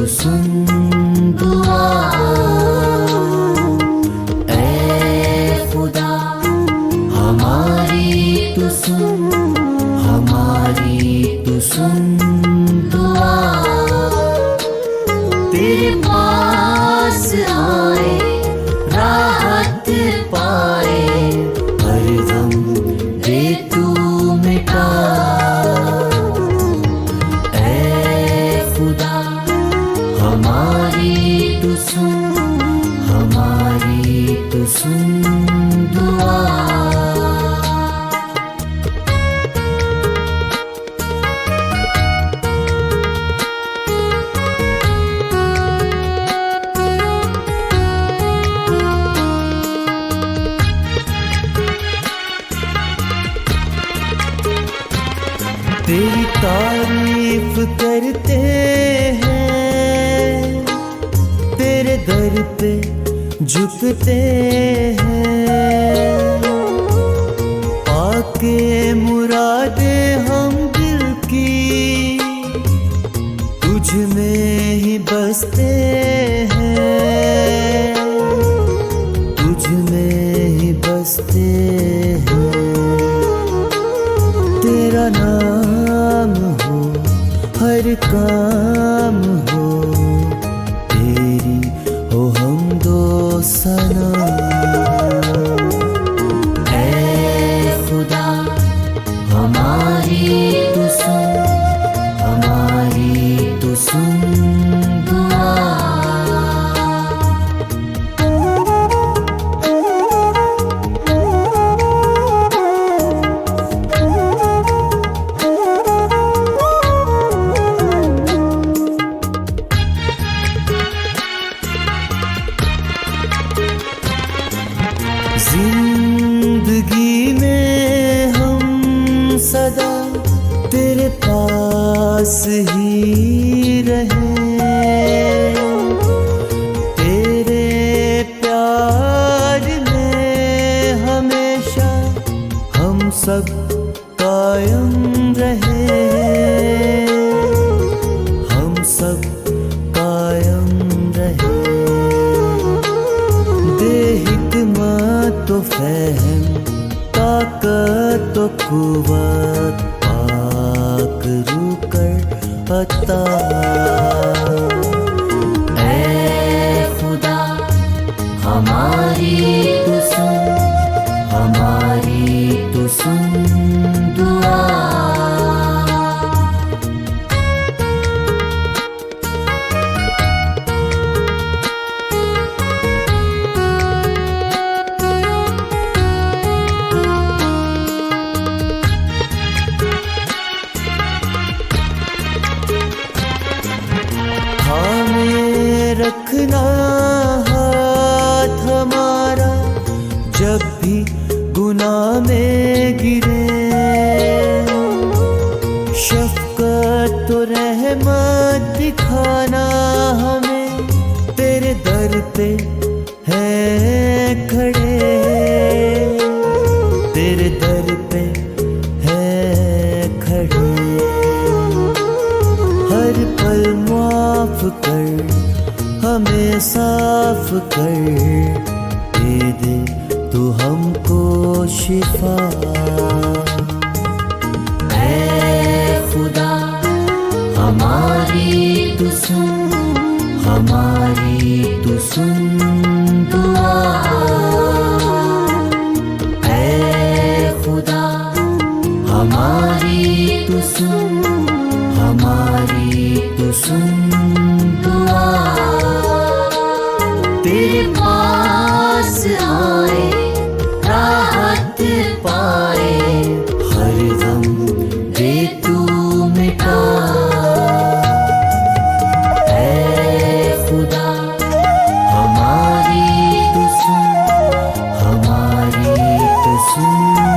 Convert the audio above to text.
सुन दुआ। ऐ खुदा हमारी तू सुन, हमारी तू सुन दुआ। तेरे पास आए राहत पाए, हर गम दे तू मिटा। हमारी तू सुन दुआ। तेरी तारीफ करते हैं, तेरे दर पे झुकते हैं। पाके मुरादे हम दिल की तुझ में ही बसते हैं, तुझ में ही बसते हैं। तेरा नाम हो हर काम हो, तेरी हो हमदो सना। ऐ खुदा हमारी तू सुन, हमारी तू सुन दुआ। जिंदगी में हम सदा तेरे पास ही रहे, तेरे प्यार में हमेशा हम सब कायम रहे, हम सब कायम रहे। दे हिकमत तो फहम, ताकत तो कुव्वत, पाक रूकर अता। ऐ खुदा हमारी तू सुन, हमारी तू सुन दुआ। रखना हाथ हमारा जब भी गुनाह में गिरे, शफ़क़त तो रहमत दिखाना हमें तेरे दर पे है खड़े, तेरे दर पे है खड़े। हर पल माफ कर, हमें साफ कर, दे दे तू हमको शिफा। ऐ खुदा हमारी तू सुन, हमारी तू सुन दुआ। ऐ खुदा हमारी तू सुन, हमारी तू सुन दुआ। तेरे पास आए राहत पाए, हर गम दे तू मिटा। ऐ खुदा हमारी तू सुन, हमारी तू सुन।